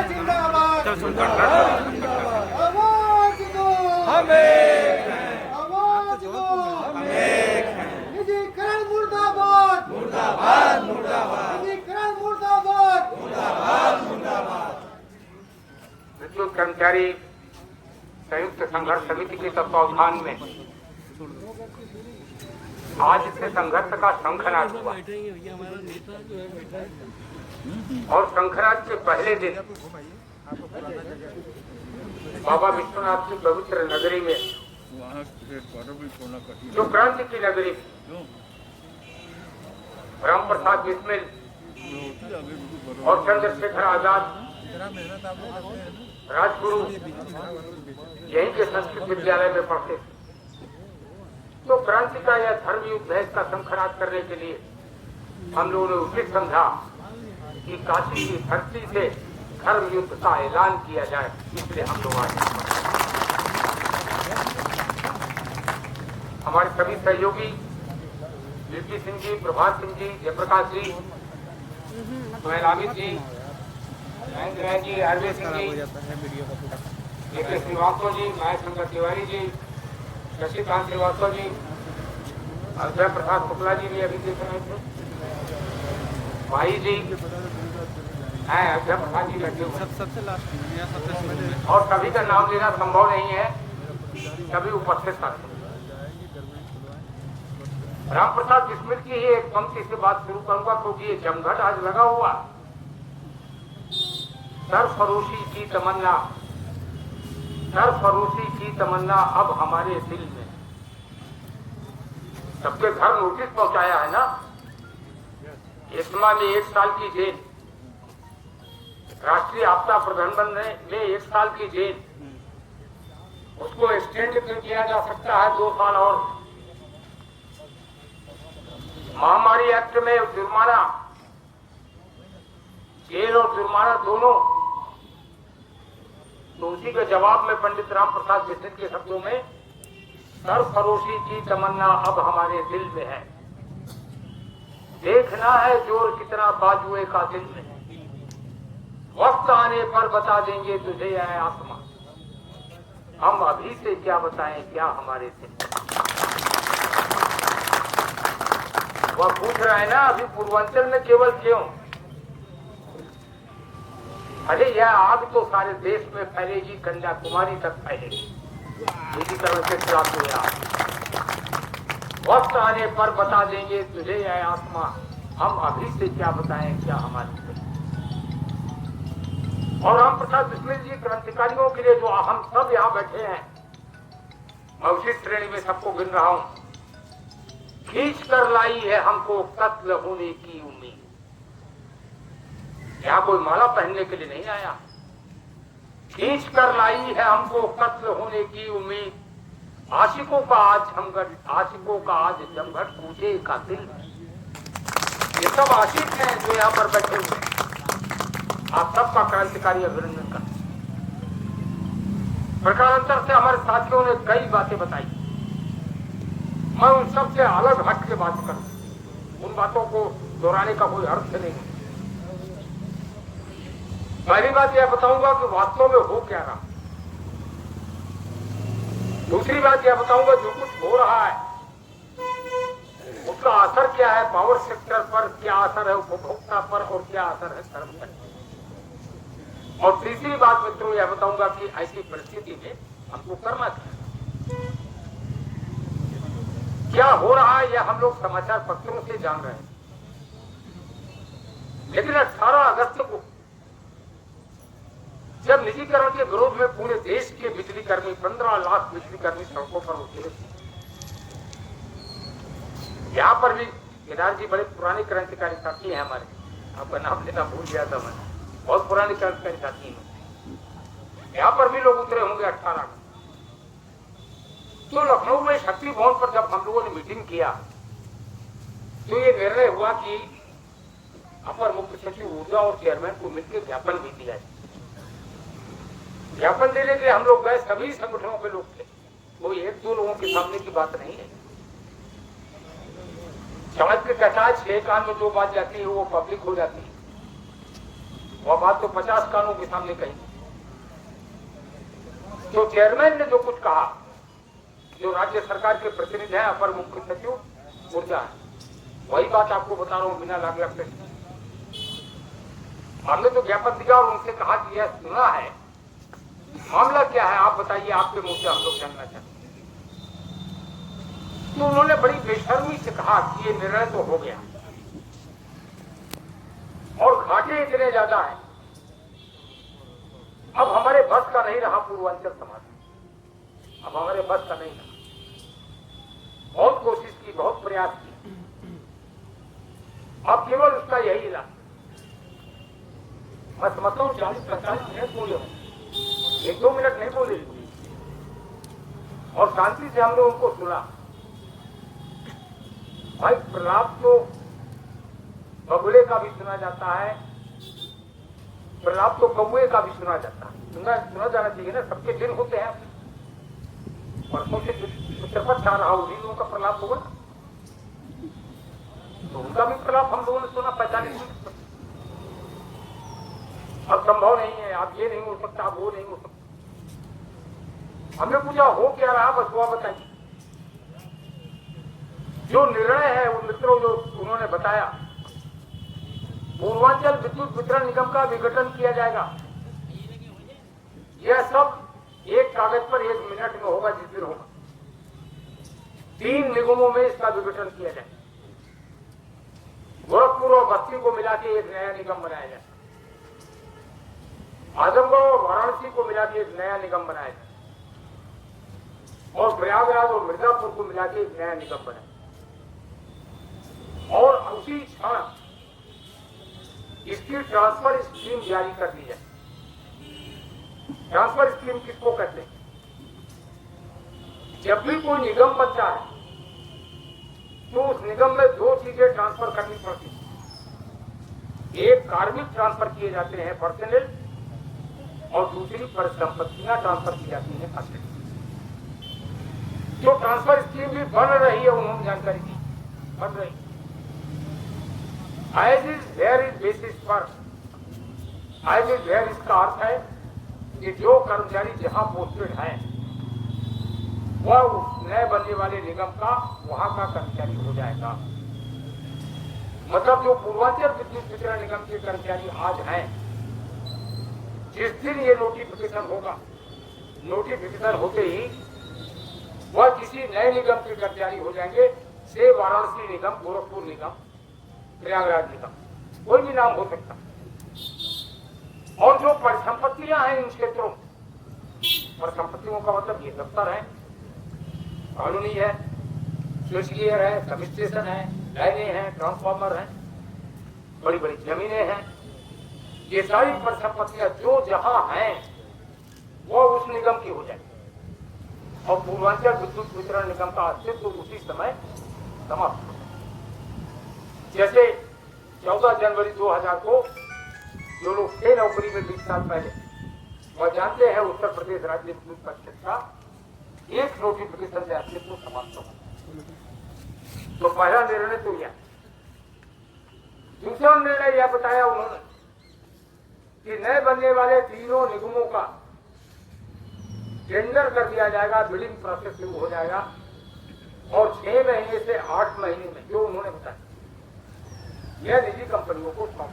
जिंदाबाद आवाज दो हमें आवाज दो हमें निजीकरण मुर्दाबाद मुर्दाबाद मुर्दाबाद निजीकरण मुर्दाबाद मुर्दाबाद मुर्दाबाद। विद्युत कर्मचारी संयुक्त संघर्ष समिति के तत्वावधान में आज से संघर्ष का शंखनाद हुआ और शंखनाद के पहले दिन बाबा विश्वनाथ की पवित्र नगरी में जो क्रांति की नगरी राम प्रसाद बिस्मिल और चंद्रशेखर आजाद राजगुरु यहीं के संस्कृत विद्यालय में पढ़ते थे। तो क्रांति का यह धर्म युद्ध है, इसका शंखनाद करने के लिए हम लोगों ने उचित समझा कि काशी की धरती से धर्म युद्ध का ऐलान किया जाए, इसलिए हम लोग आए। हमारे सभी सहयोगी वीपी सिंह जी, प्रभात सिंह जी, जयप्रकाश जी, सुहेल हामिद जी, महेंद्र राय जी, अरविंद सिंह जी, के श्रीवास्तव जी, महेश शंकर तिवारी जी, शशिकांत श्रीवास्तव जी, अजय प्रसाद शुक्ला जी भी अभी देख रहे थे, भाई जी हैं, अजय प्रसाद जी लगे हुए और सभी का नाम लेना संभव नहीं है, सभी उपस्थित साथी। राम प्रसाद बिस्मिल की ही एक पंक्ति से बात शुरू करूंगा क्योंकि ये जमघट आज लगा हुआ। सरफरोशी की तमन्ना, सरफरोशी की तमन्ना अब हमारे दिल में। सबके घर नोटिस पहुंचाया है ना। इसमा में 1 साल की जेल, राष्ट्रीय आपदा प्रबंधन में 1 साल की जेल, उसको एक्सटेंड किया जा सकता है 2 साल और। महामारी एक्ट में जुर्माना, जेल और जुर्माना दोनों। तो उसी के जवाब में पंडित राम प्रसाद बिस्मिल के शब्दों में सरफरोशी की तमन्ना अब हमारे दिल में है। देखना है जोर कितना बाजुए का दिल में, वक्त आने पर बता देंगे तुझे है आत्मा, हम अभी से क्या बताएं क्या हमारे दिल। वह पूछ रहा है ना अभी पूर्वांचल में केवल क्यों। अरे यह आग तो सारे देश में फैलेगी, कन्याकुमारी तक फैलेगी। निजीकरण के खिलाफ हुए आप, वक्त आने पर बता देंगे तुझे है आत्मा, हम अभी से क्या बताएं क्या हमारे से। और राम प्रसाद बिस्मिल जी क्रांतिकारियों के लिए जो हम सब यहाँ बैठे हैं, मैं उसी श्रेणी में सबको गिन रहा हूँ। खींच कर लाई है हमको कत्ल होने की उम्मीद। यहाँ कोई माला पहनने के लिए नहीं आया। खींच कर लाई है हमको कत्ल होने की उम्मीद, आशिकों का आज जमघट, आशिकों का आज जमघट पूछे का दिल। ये सब आशिक हैं जो यहाँ पर बैठे हुए। आप सबका क्रांतिकारी अभिनंदन करते। प्रकारांतर से हमारे साथियों ने कई बातें बताई, मैं उन सबसे अलग हट के बात करूं। उन बातों को दोहराने का कोई अर्थ नहीं। पहली बात यह बताऊंगा कि वास्तव में हो क्या रहा। दूसरी बात यह बताऊंगा जो कुछ हो रहा है उसका असर क्या है पावर सेक्टर पर, क्या असर है उपभोक्ता पर और क्या असर है धर्म पर। और तीसरी बात मित्रों यह बताऊंगा कि ऐसी परिस्थिति में हमको करना क्या हो रहा है। यह हम लोग समाचार पत्रों से जान रहे हैं, लेकिन 18 अगस्त को जब निजीकरण के विरोध में पूरे देश के बिजली कर्मी 15 लाख बिजली कर्मी सड़कों पर उतरे, यहाँ पर भी केदार जी बड़े पुराने क्रांतिकारी साथी हैं हमारे, आपका नाम लेना भूल गया था मैं, बहुत पुराने क्रांतिकारी साथी हैं। यहाँ पर भी लोग उतरे होंगे 18 को। तो लखनऊ में शक्ति भवन पर जब हम लोगों ने मीटिंग किया तो ये निर्णय हुआ कि अपर मुख्य सचिव ऊर्जा और चेयरमैन को मिलकर ज्ञापन भी दिया है। ज्ञापन देने के लिए हम लोग गए, सभी संगठनों के लोग थे, कोई 1-2 लोगों के सामने की बात नहीं है। समाज के कहता है 6 कान में जो बात जाती है वो पब्लिक हो जाती है। वह बात तो 50 कानों के सामने कही। जो चेयरमैन ने जो कुछ कहा, जो राज्य सरकार के प्रतिनिधि हैं, अपर मुख्य सचिव ऊर्जा है, वही बात आपको बता रहा हूं बिना लाग लगते। हमने तो ज्ञापन दिया और उनसे कहा कि यह सुना है, मामला क्या है आप बताइए, आपके मुंह से हम लोग जानना चाहते हैं। तो उन्होंने बड़ी बेशर्मी से कहा कि ये निर्णय तो हो गया और घाटे इतने ज्यादा है, अब हमारे बस का नहीं रहा पूर्वांचल समाज, अब हमारे बस का नहीं रहा। बहुत कोशिश की, बहुत प्रयास की, अब केवल उसका यही इलाज। मैं समझता हूँ 40-45 मिनट बोले हो, 1-2 मिनट नहीं बोले, और शांति से हमने उनको सुना। भाई प्रलाप तो बगुले का भी सुना जाता है, प्रलाप तो कौवे का भी सुना जाता है, सुना जाना चाहिए ना, सबके दिन होते हैं। परसों से चित्रपट छा रहा उन्हीं लोगों का प्रलाप होगा, तो उनका भी प्रलाप हम लोगों ने सुना 45 मिनट। अब संभव नहीं है, आप ये नहीं हो सकता, आप वो नहीं हो सकता। हमने पूछा हो क्या रहा, बस वो बताइए। जो निर्णय है उन मित्रों जो उन्होंने बताया, पूर्वांचल विद्युत वितरण निगम का विघटन किया जाएगा। यह सब एक कागज पर 1 मिनट में होगा, जिस दिन होगा। 3 निगमों में इसका विघटन किया जाए। गोरखपुर और बस्ती को मिला के एक नया निगम बनाया जाए, आजमगढ़ और वाराणसी को मिला के एक नया निगम बनाया जाए, और प्रयागराज और मिर्जापुर को मिला के एक नया निगम बनाया, और उसी क्षण इसकी ट्रांसफर स्कीम जारी कर दी जाए। ट्रांसफर स्कीम किसको कहते हैं? जब भी कोई निगम बनता है तो उस निगम में 2 चीजें ट्रांसफर करनी पड़ती है। एक कार्मिक ट्रांसफर किए जाते हैं, पर्सनल, और दूसरी परिसंपत्तियां ट्रांसफर की जाती हैं, असेट। जो ट्रांसफर स्कीम भी बन रही है, उन्होंने जानकारी दी, बन रही। As is where is basis पर, एज इज वेयर इसका अर्थ है कि जो कर्मचारी जहां पोस्टेड है वह उस नए बनने वाले निगम का वहां का कर्मचारी हो जाएगा। मतलब जो पूर्वांचल विद्युत वितरण निगम के कर्मचारी आज हैं, जिस दिन ये नोटिफिकेशन होगा, नोटिफिकेशन होते ही वह किसी नए निगम के कर्मचारी हो जाएंगे। से वाराणसी निगम, गोरखपुर निगम, प्रयागराज निगम, कोई भी नाम हो सकता। और जो परिसंपत्तियां हैं इन क्षेत्रों, परिसंपत्तियों का मतलब ये दफ्तर है, कॉलोनी है, स्विच गियर है, सब स्टेशन है, लाइनें हैं, ट्रांसफार्मर हैं, बड़ी बड़ी जमीनें हैं। ये सारी परिसंपत्तियां जो जहां हैं वो उस निगम की हो जाए, और पूर्वांचल विद्युत वितरण निगम का अस्तित्व उसी समय समाप्त हो। जैसे 14 जनवरी 2000 को जो लोग थे नौकरी में 20 साल पहले, वह जानते हैं उत्तर प्रदेश राज्य विद्युत परिषद का एक नोटिफिकेशन से अस्तित्व समाप्त होगा। तो पहला निर्णय तो यह। दूसरा निर्णय यह बताया उन्होंने कि नए बनने वाले तीनों निगमों का टेंडर कर दिया जाएगा, बिडिंग प्रोसेस शुरू हो जाएगा, और 6 महीने से 8 महीने में, जो उन्होंने बताया, यह निजी कंपनियों को सौंप।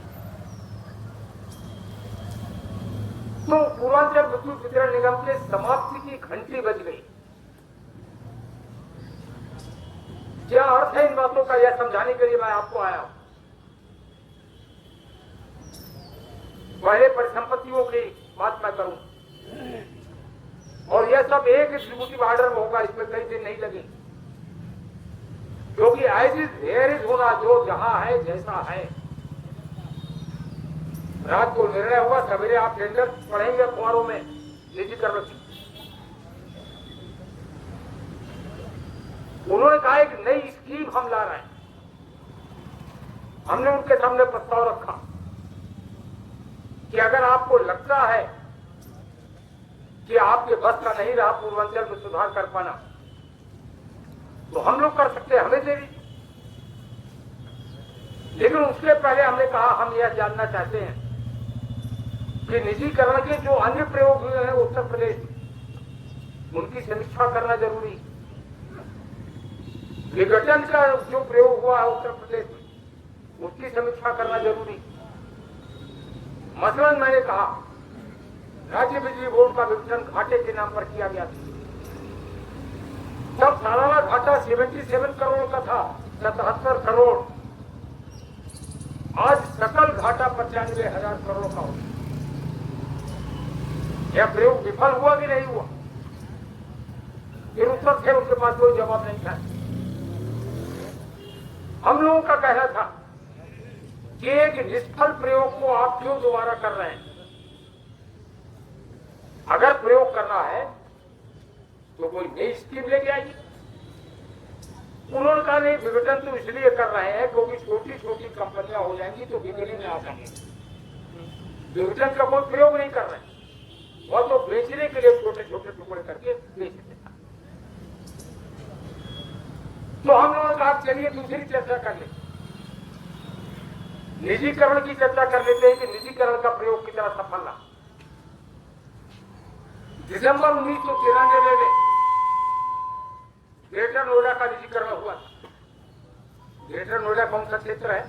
तो पूर्वांचल विद्युत वितरण निगम के समाप्ति की घंटी बज गई। क्या अर्थ है इन बातों का, यह समझाने के लिए मैं आपको आया हूं। पहले परिसंपत्तियों की बात मैं करूं, और यह सब एक एग्जीक्यूटिव ऑर्डर में होगा, इसमें कई दिन नहीं लगे, क्योंकि एज इज वेयर इज होना, जो जहां है जैसा है। रात को निर्णय होगा, सवेरे आप टेंडर पढ़ेंगे अखबारों में, निजीकरण की। उन्होंने कहा एक नई स्कीम हम ला रहे हैं। हमने उनके सामने प्रस्ताव रखा कि अगर आपको लगता है कि आपके बस का नहीं रहा पूर्वांचल में सुधार कर पाना, तो हम लोग कर सकते हैं, हमें दे दीजिए। लेकिन उसके पहले हमने कहा हम यह जानना चाहते हैं कि निजीकरण के जो अन्य प्रयोग हुए हैं उत्तर प्रदेश में, उनकी समीक्षा करना जरूरी। विघटन का जो प्रयोग हुआ है उत्तर प्रदेश में, उसकी समीक्षा करना जरूरी। मसलन मैंने कहा राज्य बिजली बोर्ड का विघटन घाटे के नाम पर किया गया था। तब सालाना घाटा 77 करोड़ का था, 77 करोड़। आज सकल घाटा 95,000 करोड़ का हो। यह प्रयोग विफल हुआ कि नहीं हुआ? फिर उत्तर थे, उसके पास कोई जवाब नहीं था। हम लोगों का कहना था कि एक निष्फल प्रयोग को आप क्यों दोबारा कर रहे हैं? अगर प्रयोग करना है तो कोई नई स्कीम लेके आइए। उन्होंने कहा नहीं, विघटन तो इसलिए कर रहे हैं क्योंकि छोटी छोटी कंपनियां हो जाएंगी तो बिक्री में आ जाएंगे। विघटन का कोई प्रयोग नहीं कर रहे हैं, वह तो बेचने के लिए छोटे छोटे टुकड़े करके बेच देता। तो हम लोगों ने कहा चलिए दूसरी चर्चा कर ले, निजीकरण की चर्चा कर लेते हैं कि निजीकरण का प्रयोग कितना सफल रहा। दिसंबर 1993 में ग्रेटर नोएडा का निजीकरण हुआ था। ग्रेटर नोएडा कौन सा क्षेत्र है?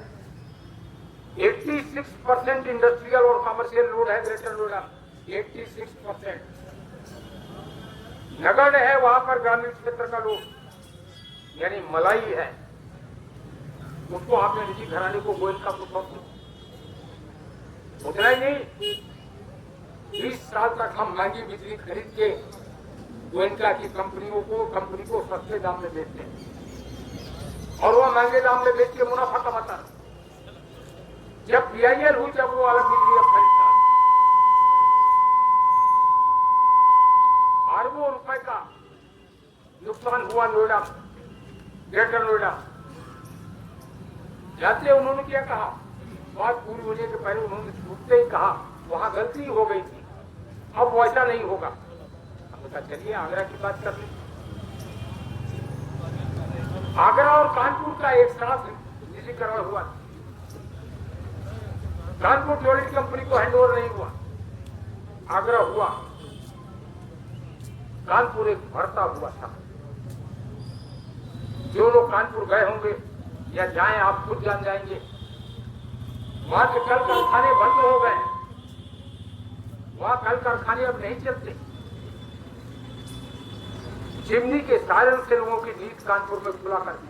86% इंडस्ट्रियल और कमर्शियल लोड है ग्रेटर नोएडा, 86%। नगण्य है वहां पर ग्रामीण क्षेत्र का लोड, यानी मलाई है। उसको आपने निजी घराने को गोयल का कुछ उतना ही नहीं, 20 साल तक हम महंगी बिजली खरीद के गोयनका की कंपनी को सस्ते दाम में बेचते हैं और वह महंगे दाम में बेच के मुनाफा कमाता। जब PIL हुई तब वो अलग बिजली अब खरीदता। अरबों रुपए का नुकसान हुआ नोएडा, ग्रेटर नोएडा। जाते उन्होंने क्या कहा, बात पूरी होने के पहले उन्होंने छूटते ही कहा वहां गलती हो गई थी, अब वैसा नहीं होगा। हमने कहा चलिए आगरा की बात कर लें। आगरा और कानपुर का एक साथ निजीकरण हुआ। कानपुर टोरेंट कंपनी को हैंडओवर नहीं हुआ, आगरा हुआ। कानपुर एक भरता हुआ था। जो लोग कानपुर गए होंगे या जाएं, आप खुद जान जाएंगे, वहां के कल कारखाने बंद हो गए। वहां कल कारखाने अब नहीं चलते। चिमनी के सायरन से लोगों की नींद कानपुर में खुला कर दी।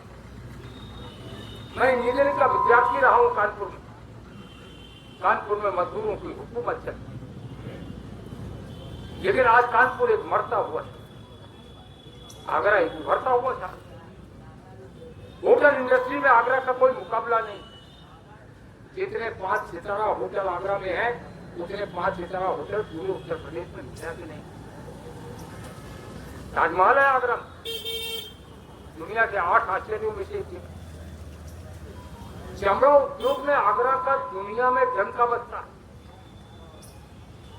मैं इंजीनियरिंग का विद्यार्थी रहा हूं कानपुर में। कानपुर में मजदूरों की हुकूमत चलती, लेकिन आज कानपुर एक मरता हुआ था, आगरा एक उभरता हुआ था। होटल इंडस्ट्री में आगरा का कोई मुकाबला नहीं। जितने 5 सितारा होटल आगरा में है, उतने 5 सितारा होटल पूरे उत्तर प्रदेश में मिला कि नहीं। ताजमहल है आगरा, दुनिया के 8 आश्चर्यों में से एक। चमड़ा उद्योग में आगरा का दुनिया में डंका बजता है।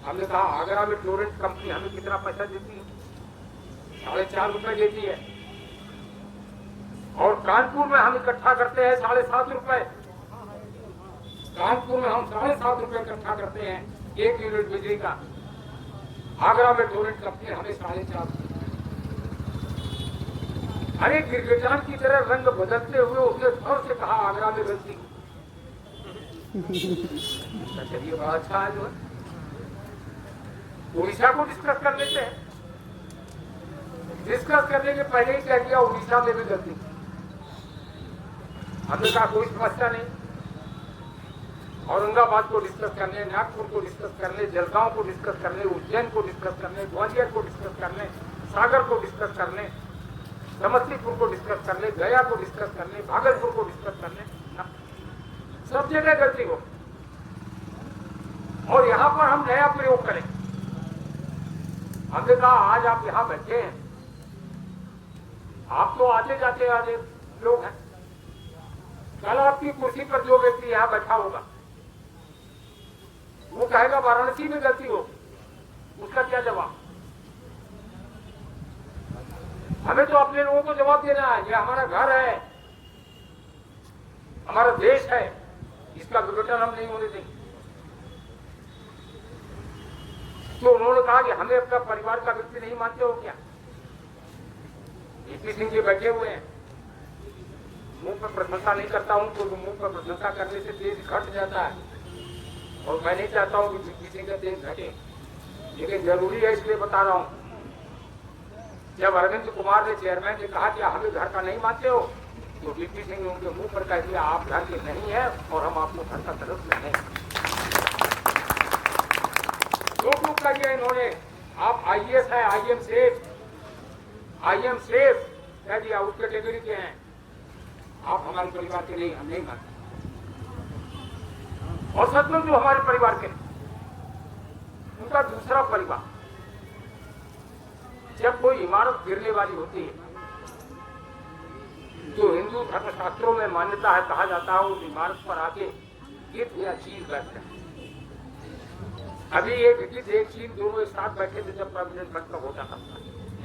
हमने कहा आगरा में टोरेंट कंपनी हमें कितना पैसा देती है? 4.5 रुपए देती है, और कानपुर में हम इकट्ठा करते हैं 7.5 रुपए। कानपुर में हम 7.5 रुपए इकट्ठा करते हैं 1 यूनिट बिजली का। आगरा में टोरेंट कंपनी हमें 4.5। अरे गिरगिटान की तरह रंग बदलते हुए उसने जोर से कहा आगरा में गलती। चलिए बड़ा अच्छा है। जो है उड़ीसा को डिस्कस कर लेते हैं। डिस्कस करने के पहले ही कह दिया उड़ीसा में भी गलती। हमने कहा कोई समस्या नहीं। औरंगाबाद को डिस्कस करने, नागपुर को डिस्कस करने, जलगांव को डिस्कस करने, उज्जैन को डिस्कस करने, ग्वालियर को डिस्कस करने, सागर को डिस्कस करने, समस्तीपुर को डिस्कस करने, गया को डिस्कस करने, भागलपुर को डिस्कस करने, सब जगह गलती हो। और यहां पर हम नया प्रयोग करें। हमने कहा आज आप यहां बैठे हैं, आप तो आते जाते आते लोग हैं। कल आपकी कुर्सी पर जो व्यक्ति यहां बैठा होगा वो कहेगा वाराणसी में गलती हो, उसका क्या जवाब? हमें तो अपने लोगों को जवाब देना है। ये हमारा घर है, हमारा देश है, इसका विघटन हम नहीं होने देंगे। तो उन्होंने कहा कि हमें अपना परिवार का व्यक्ति नहीं मानते हो क्या? वीपी सिंह जी बैठे हुए हैं, मुंह पर प्रशंसा नहीं करता हूं तो मुंह पर प्रशंसा करने से तेज घट जाता है, और मैं नहीं चाहता हूं कि वीपी सिंह का तेज घटे, लेकिन जरूरी है इसलिए बता रहा हूं। जब अरविंद कुमार ने चेयरमैन ने कहा कि हमें घर का नहीं मानते हो, तो वीपी सिंह ने उनके मुंह पर कह दिया आप घर के नहीं है और हम आपको घर का तरफ नहीं। जो कहिए इन्होंने, आप आईएएस है, आई एम सेफ कह दिया, उस कैटेगरी के हैं आप, हमारे परिवार के नहीं, हम नहीं मानते। और सच में जो हमारे परिवार के, उनका दूसरा परिवार, जब कोई इमारत गिरने वाली होती है तो हिंदू धर्मशास्त्रों में मान्यता है, कहा जाता है उस इमारत पर आके गिद्ध या चील बैठते हैं। अभी एक गिद्ध एक चील दोनों एक साथ बैठे थे जब प्रेसिडेंट बनकर होता था,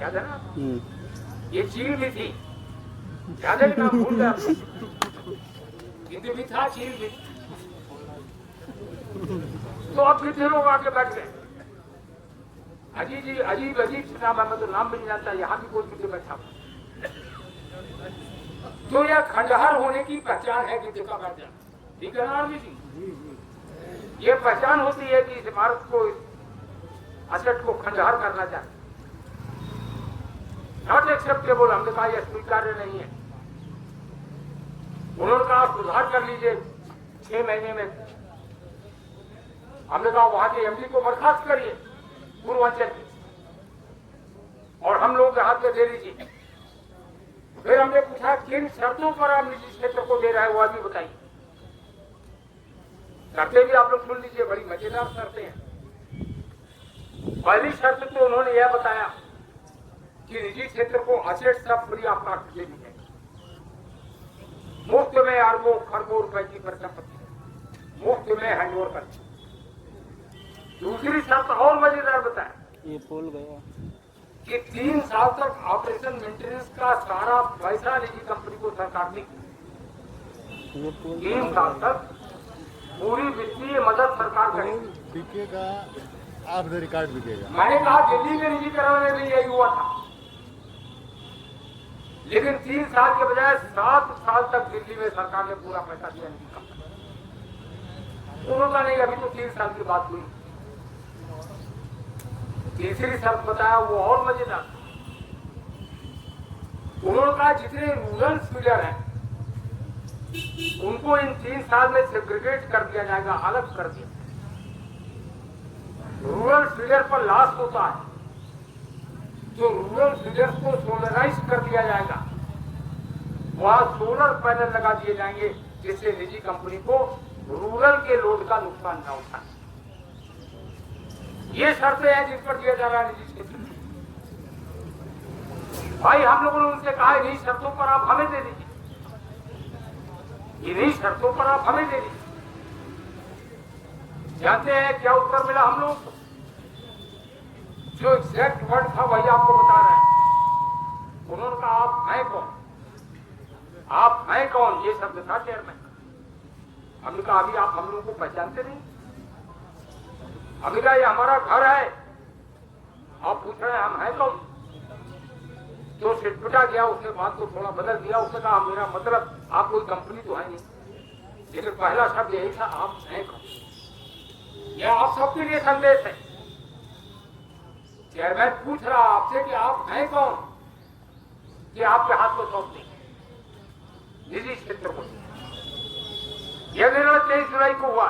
याद है ना? ये चील भी थी, याद है ना? भूल गया, गिद्ध भी था, चील भी। तो अब गिद्ध लोग आके बैठ गए, अजीब अजीब नाम है, मैं तो नाम भी नहीं जानता, यहाँ भी कोई गिद्ध बैठा। तो यह खंडहर होने की पहचान है गिद्ध का बैठ जाना, ठीक है ना? ये पहचान होती है कि इस इमारत को, असेट को खंडहर करना चाहिए, नॉट एक्सेप्टेबल। हमने कहा यह स्वीकार्य नहीं है। उन्होंने कहा सुधार कर लीजिए 6 महीने में। हमने कहा वहां के एमडी को बर्खास्त करिए पूर्वांचल की, और हम लोग के हाथ में दे लीजिए। फिर हमने पूछा किन शर्तों पर आप निजी क्षेत्र को दे रहे हैं, वो अभी बताइए। शर्तें भी आप लोग सुन लीजिए, बड़ी मजेदार शर्तें हैं। पहली शर्त तो उन्होंने यह बताया कि निजी क्षेत्र को असेट सब फ्री ऑफ कॉस्ट देनी है, मुफ्त में अरबों खरबों रुपए की संपत्ति मुफ्त में हैंडओवर कर। दूसरी शर्त और मजेदार बताया, ये पोल गया कि 3 साल तक ऑपरेशन मेंटेनेंस का सारा पैसा निजी कंपनी को सरकार देगी। 3 साल तक पूरी वित्तीय मदद सरकार करेगी। बिकेगा, ऑफ द रिकॉर्ड बिकेगा। मैंने कहा दिल्ली में निजीकरण में भी यही हुआ था, लेकिन 3 साल के बजाय 7 साल तक दिल्ली में सरकार ने पूरा पैसा दिया निजी कंपनी। उन्होंने नहीं, अभी तो 3 साल की बात हुई। तीसरी शर्त बताया वो और मजेदार। उन्होंने कहा जितने रूरल फीडर हैं उनको इन 3 साल में सेग्रीगेट कर दिया जाएगा, अलग कर दिया। रूरल फीडर पर लॉस होता है तो रूरल फीडर्स को सोलराइज कर दिया जाएगा, वहां सोलर पैनल लगा दिए जाएंगे जिससे निजी कंपनी को रूरल के लोड का नुकसान न उठाए। ये शर्तें हैं जिस पर दिया जा रहा है निजी क्षेत्र। भाई हम लोगों ने उनसे कहा इन्हीं शर्तों पर आप हमें दे दीजिए, इन्हीं शर्तों पर आप हमें दे दीजिए। जानते हैं क्या उत्तर मिला हम लोग? जो एग्जैक्ट वर्ड था वही आपको बता रहे हैं। उन्होंने कहा आप हैं कौन, आप हैं कौन, ये शब्द था चेयरमैन। हमने कहा अभी आप हम लोगों को पहचानते नहीं। हमने कहा ये हमारा घर है, आप पूछ रहे हैं हम हैं कौन। तो सिटपिटा गया, उसने बात को थोड़ा बदल दिया। उसने कहा मेरा मतलब आप कोई कंपनी तो है नहीं, लेकिन पहला शब्द यही था आप हैं कौन। यह आप सबके लिए संदेश है। चेयरमैन पूछ रहा आपसे कि आप हैं कौन, कि आपके हाथ को सौंप दें निजी क्षेत्र को। यह निर्णय 23 जुलाई को हुआ।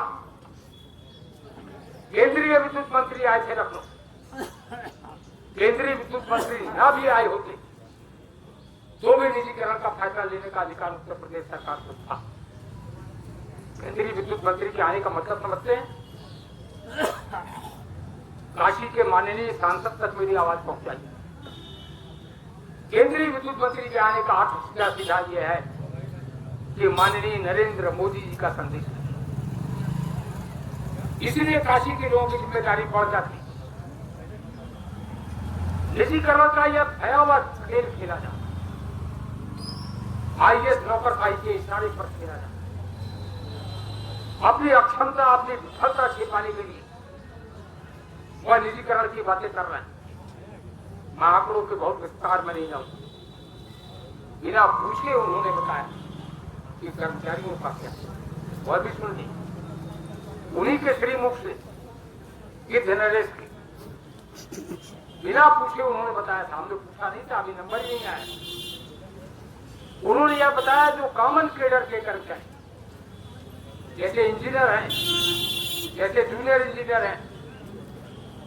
केंद्रीय विद्युत मंत्री आए थे लखनऊ। केंद्रीय विद्युत मंत्री ना भी आए होते तो भी निजीकरण का फैसला लेने का अधिकार उत्तर प्रदेश सरकार को था। केंद्रीय विद्युत मंत्री के आने का मतलब समझते हैं? काशी के माननीय सांसद तक मेरी आवाज पहुंचाई। केंद्रीय विद्युत मंत्री के आने का अर्थ सीधा यह है कि माननीय नरेंद्र मोदी जी का संदेश है। इसीलिए काशी के लोगों की जिम्मेदारी बढ़ जाती। निजीकरण का यह भयावह खेल खेला जाता, आईएएस नौकरशाही के इशारे पर खेला जाता। अपनी अक्षमता, अपनी विफलता छिपाने के लिए वह निजीकरण की बातें कर रहे हैं। मैं आंकड़ों के बहुत विस्तार में नहीं जाऊंगा। बिना पूछे उन्होंने बताया कि कर्मचारियों का क्या, वह भी सुन ली उन्हीं के श्रीमुख से गिद्ध नरेश की। बिना पूछे उन्होंने बताया था, हमने पूछा नहीं था, अभी नंबर ही नहीं आया। उन्होंने यह बताया जो कॉमन कैडर के कर्मचारी जैसे इंजीनियर हैं, जैसे जूनियर इंजीनियर हैं,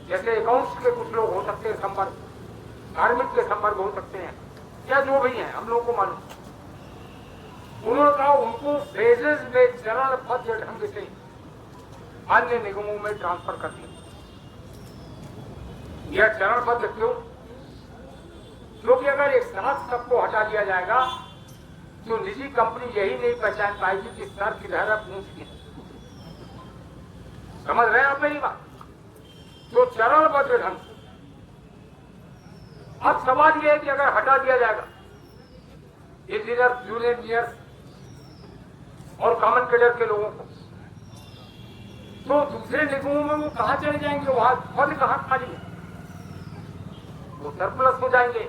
जैसे अकाउंट्स के कुछ लोग हो सकते हैं संपर्क, कार्मिक के संपर्क हो सकते हैं, या जो भी हैं हम लोगों को मालूम। उन्होंने कहा उनको फेजेस में चरणबद्ध ढंग से अन्य निगमों में ट्रांसफर कर दिया। यह चरणबद्ध क्यों? क्योंकि अगर एक साथ सबको हटा दिया जाएगा तो निजी कंपनी यही नहीं पहचान पाएगी कि सर किधर है, पूंछ की। समझ रहे हैं आप मेरी बात? तो चरणबद्ध ढंग से। अब सवाल यह है कि अगर हटा दिया जाएगा इंजीनियर, जूनियर इंजीनियर और कॉमन कैडर के लोगों को, तो दूसरे निगमों में वो कहां चले जाएंगे? वहां पद कहां खाली है? वो सरप्लस हो जाएंगे।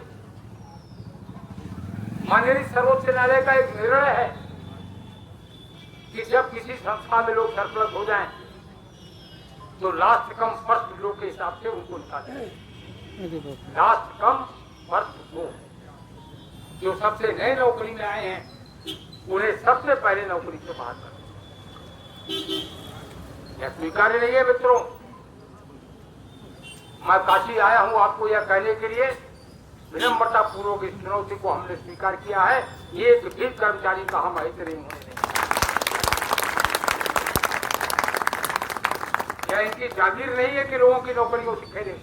माननीय सर्वोच्च न्यायालय का एक निर्णय है कि जब किसी संस्था में लोग सरप्लस हो जाएं तो लास्ट कम फर्स्ट लो के हिसाब से उनको निकालें। लास्ट कम फर्स्ट लो। जो सबसे नए नौकरी में आए हैं उन्हें सबसे पहले नौकरी से बाहर करें। यह स्वीकार्य नहीं है मित्रों। मैं काशी आया हूं आपको यह कहने के लिए, विनम्रता पूर्वक इस चुनौती को हमने स्वीकार किया है। एक भी कर्मचारी का हम हित नहीं होने देंगे। यह इनकी जागीर नहीं है कि लोगों की नौकरियों से खेलें।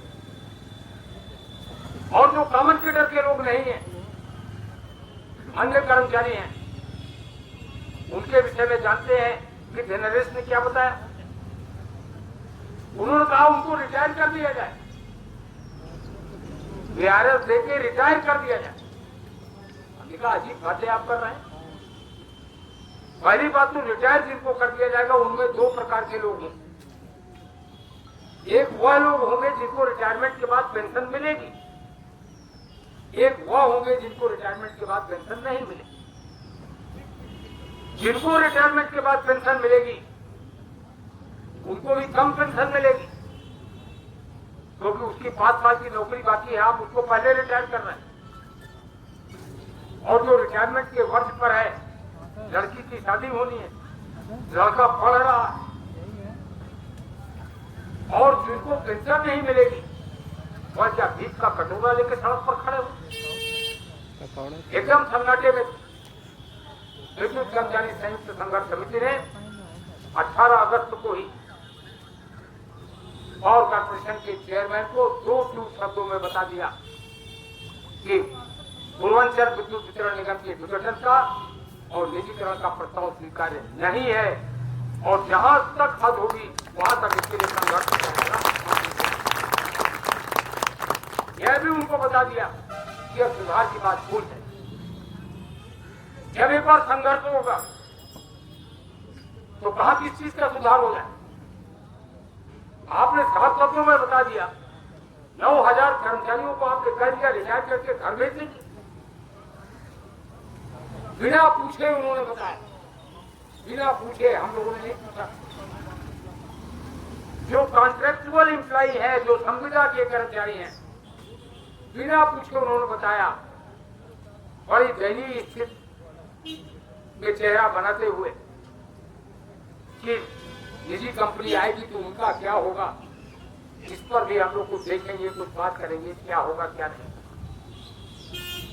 और जो कॉमन कैडर के लोग नहीं है, अन्य कर्मचारी हैं, उनके विषय में जानते हैं कि नरेश ने क्या बताया। उन्होंने कहा उनको रिटायर कर दिया जाए, वीआरएस देके रिटायर कर दिया जाए। हमने कहा अजीब बातें आप कर रहे हैं। पहली बात तो रिटायर जिनको कर दिया जाएगा उनमें दो प्रकार के लोग हैं। एक वह लोग होंगे जिनको रिटायरमेंट के बाद पेंशन मिलेगी, एक वह होंगे जिनको रिटायरमेंट के बाद पेंशन नहीं मिलेगी। जिनको रिटायरमेंट के बाद पेंशन मिलेगी उनको भी कम पेंशन मिलेगी, क्योंकि उसकी 5 साल की नौकरी बाकी है, आप उसको पहले रिटायर कर रहे हैं। और जो रिटायरमेंट के वर्ष पर है, लड़की की शादी होनी है, लड़का पढ़ रहा है, और जिनको पेंशन नहीं मिलेगी वह क्या भीख का कटोरा लेकर सड़क पर खड़े हो? एकदम सन्नाटे में विद्युत कर्मचारी संयुक्त संघर्ष समिति ने 18 अगस्त को ही पावर कॉर्पोरेशन के चेयरमैन को 2 शब्दों में बता दिया कि पूर्वांचल विद्युत वितरण निगम के विघटन का और निजीकरण का प्रस्ताव स्वीकार्य नहीं है, और जहां तक हद होगी वहां तक इसके लिए संघर्ष करेगा। यह भी उनको बता दिया कि अब सुधार की बात भूल है। जब एक बार संघर्ष होगा तो कहां किस चीज का सुधार हो जाए? आपने 7 शब्दों में बता दिया, 9000 कर्मचारियों को आपने कह दिया रिटायर करके घर भेज देंगे। बिना पूछे उन्होंने बताया, बिना पूछे। हम लोगों ने नहीं पूछा। जो कॉन्ट्रेक्चुअल एम्प्लॉय है, जो संविदा के कर्मचारी हैं, बिना पूछे उन्होंने बताया। बड़ी दयनीय स्थिति में चेहरा बनाते हुए कि निजी कंपनी आएगी तो उनका क्या होगा, इस पर भी हम लोग कुछ देखेंगे, कुछ बात करेंगे, क्या होगा क्या नहीं।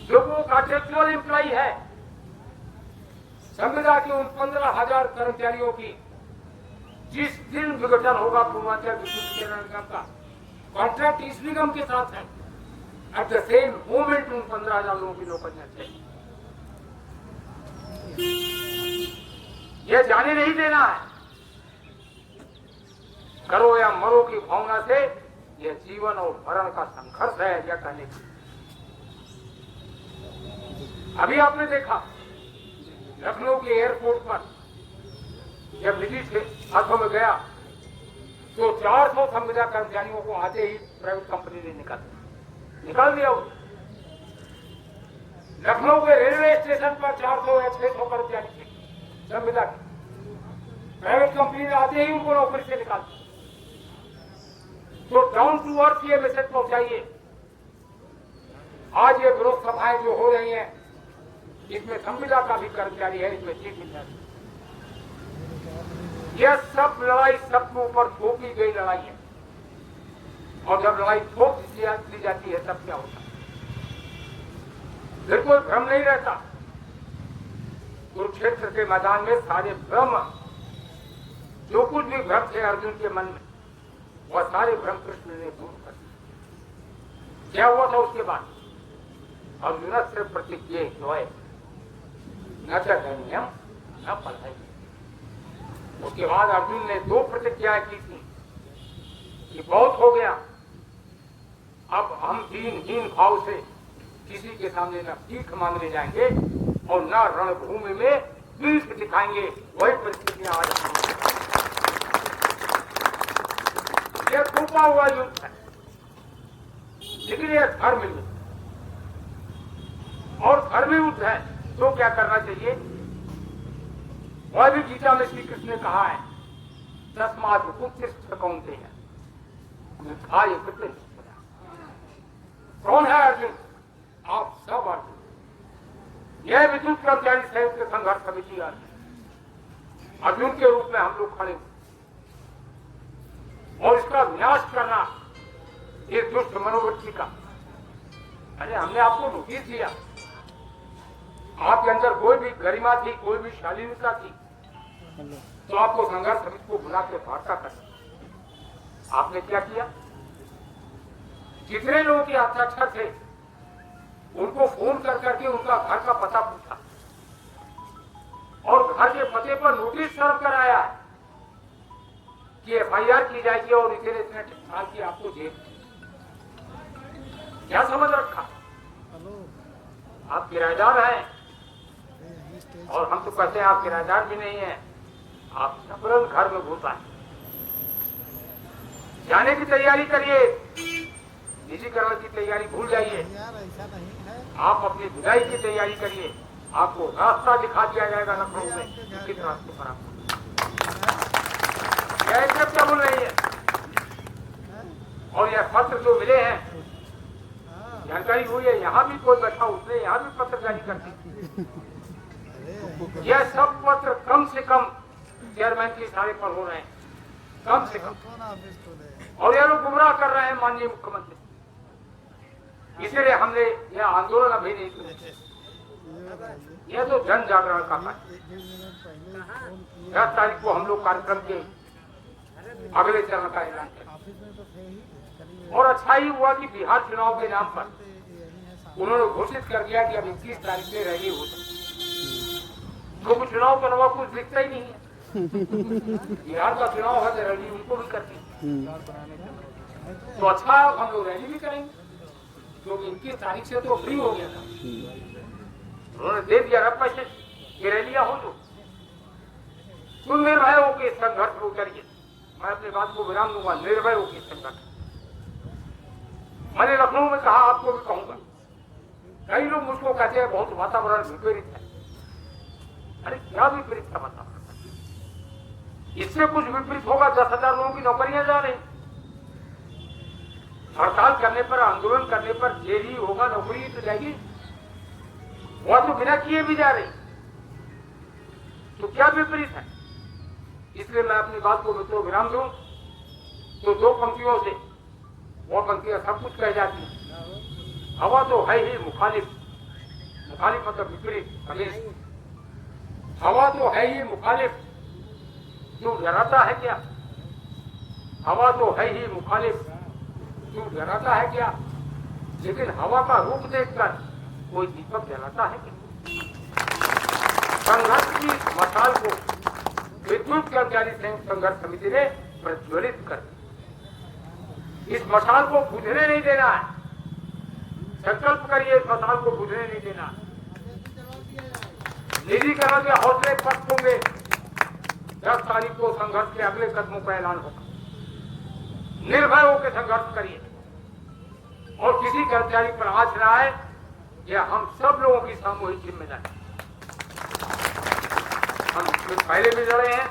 जो वो कॉन्ट्रेक्चुअल एम्प्लॉय है, संविदा के उन 15,000 कर्मचारियों की जिस दिन विघटन होगा पूर्वांचल विद्युत वितरण निगम का, कॉन्ट्रैक्ट इस निगम के साथ है, एट द सेम मोमेंट उन 15,000 लोगों की नौकरियां चाहिए। यह जाने नहीं देना है। करो या मरो की भावना से यह जीवन और मरण का संघर्ष है, यह कहने की। अभी आपने देखा लखनऊ के एयरपोर्ट पर जब निजी से हाथों में गया तो 400 संविदा कर्मचारियों को आते ही प्राइवेट कंपनी ने निकाल दिया। लखनऊ के रेलवे स्टेशन पर 400 या 600 कर्मचारी थे संविदा के, प्राइवेट कंपनी ने आते ही उनको नौकरी से निकाल दिया। तो डाउन टू अर्थ ये मैसेज पहुंचाइए। आज ये विरोध सभाएं जो हो रही हैं, इसमें संविदा का भी कर्मचारी है, इसमें चीफ मिनिस्टर। यह सब लड़ाई सबके ऊपर थोपी गई लड़ाई है, और जब लड़ाई थोप दी जाती है तब क्या होता है? फिर कोई भ्रम नहीं रहता। कुरुक्षेत्र के मैदान में सारे भ्रम, जो कुछ भी भ्रम थे अर्जुन के मन में, वह सारे भ्रम कृष्ण ने दूर कर दिए। क्या हुआ था उसके बाद? अर्जुन से प्रतिज्ञा न चरणीयम न फलहीन। उसके बाद अर्जुन ने 2 प्रतिज्ञाएं की थी कि बहुत हो गया, अब हम दीनहीन भाव से किसी के सामने न भीख मांगने जाएंगे और न रणभूमि में भीख दिखाएंगे। वही परिस्थितियां आज यह थोपा हुआ युद्ध है, लेकिन यह धर्म युद्ध और धर्म युद्ध है। तो क्या करना चाहिए? वह भी गीता में श्री कृष्ण ने कहा है, तस्मात् उत्तिष्ठ कौन्तेय युद्धाय कृतं। कौन है अर्जुन? आप सब अर्जुन। यह विद्युत कर्मचारी संयुक्त संघर्ष समिति अर्जुन के रूप में हम लोग खड़े और इसका विनाश करना ये दुष्ट मनोवृत्ति का। अरे हमने आपको नोटिस दिया, आपके अंदर कोई भी गरिमा थी, कोई भी शालीनता थी, तो आपको संघर्ष समिति को बुला के वार्ता करना। आपने क्या किया? जितने लोगों के हस्ताक्षर थे उनको फोन कर करके उनका घर का पता पूछा और घर के पते पर नोटिस सर्व कराया कि एफआईआर की जाएगी और इतने साल की आपको जेल। क्या समझ रखा? आप किराएदार हैं, और हम तो कहते हैं आप किराएदार भी नहीं हैं, आप जबरन घर में घुसा है। जाने की तैयारी करिए, निजीकरण की तैयारी भूल जाइए, आप अपनी विदाई की तैयारी करिए। आपको रास्ता दिखा दिया जाएगा लखनऊ में, किस रास्ते पर आप एक्सेप्टेबल नहीं है। और यह पत्र जो मिले हैं, जानकारी हुई है, यहाँ भी कोई बैठा उसने यहाँ भी पत्र जारी कर दी। यह सब पत्र कम से कम चेयरमैन के इशारे पर हो रहे हैं, कम से कम। और यह लोग गुमराह कर रहे हैं माननीय मुख्यमंत्री, इसलिए हमने यह आंदोलन अभी नहीं किया। यह तो जन जागरण का कार्य। 10 तारीख को हम लोग कार्यक्रम के अगले चरण का ऐलान करें। और अच्छा ही हुआ कि बिहार चुनाव के नाम पर उन्होंने घोषित कर दिया कि अब 21 तारीख से रैली हो सकती। तो चुनाव के अलावा कुछ दिखता ही नहीं है। बिहार का चुनाव है तो रैली उनको भी करती है, तो अच्छा हम लोग रैली भी करेंगे, क्योंकि 21 तारीख से तो फ्री हो गया था। उन्होंने दे दिया रब पैसे कि रैलियां हो जो तुम निर्भय होकर संघर्ष में उतरिए। मैं अपनी बात को विराम दूंगा, निर्भय होकर संघर्ष। मैंने लखनऊ में कहा, आपको भी कहूंगा, कई लोग मुझको कहते हैं बहुत वातावरण विपरीत है। अरे क्या विपरीत था वातावरण? इससे कुछ विपरीत होगा, 10,000 लोगों की नौकरियां जा रही, हड़ताल करने पर, आंदोलन करने पर जेल ही होगा, नौकरी तो जाएगी। वह तो बिना किए भी जा रही, तो क्या विपरीत है? इसलिए मैं अपनी बात को मित्रों विराम दूं तो 2 पंक्तियों से वो पंक्तियां सब कुछ कह जाती है। हवा तो है ही मुखालिफ, मुखालिफ मतलब विपरीत, अगेंस्ट। हवा तो है ही मुखालिफ, तू डराता है क्या? हवा तो है ही मुखालिफ, तू डराता है क्या? लेकिन हवा का रूप देखकर कोई दीपक जलाता है क्या? संघर्ष की मशाल को विद्युत कर्मचारी संघर्ष समिति ने प्रज्वलित कर, इस मशाल को बुझने नहीं देना है। संकल्प करिए, इस मशाल को बुझने नहीं देना। निजीकरण के हौसले पस्त होंगे। 10 तारीख को संघर्ष के अगले कदमों का ऐलान होगा। निर्भय होकर संघर्ष करिए और किसी कर्मचारी पर आँच न आए, यह हम सब लोगों की सामूहिक जिम्मेदारी। हम पहले भी लड़े हैं,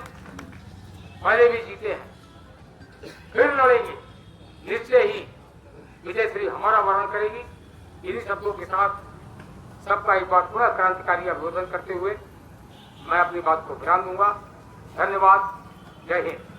पहले भी जीते हैं, फिर लड़ेंगे। निश्चय ही विजय श्री हमारा वर्ण करेगी। इन्हीं शब्दों के साथ सबका एक बार पुनः क्रांतिकारी अभिवादन करते हुए मैं अपनी बात को विराम दूंगा। धन्यवाद। जय हिंद।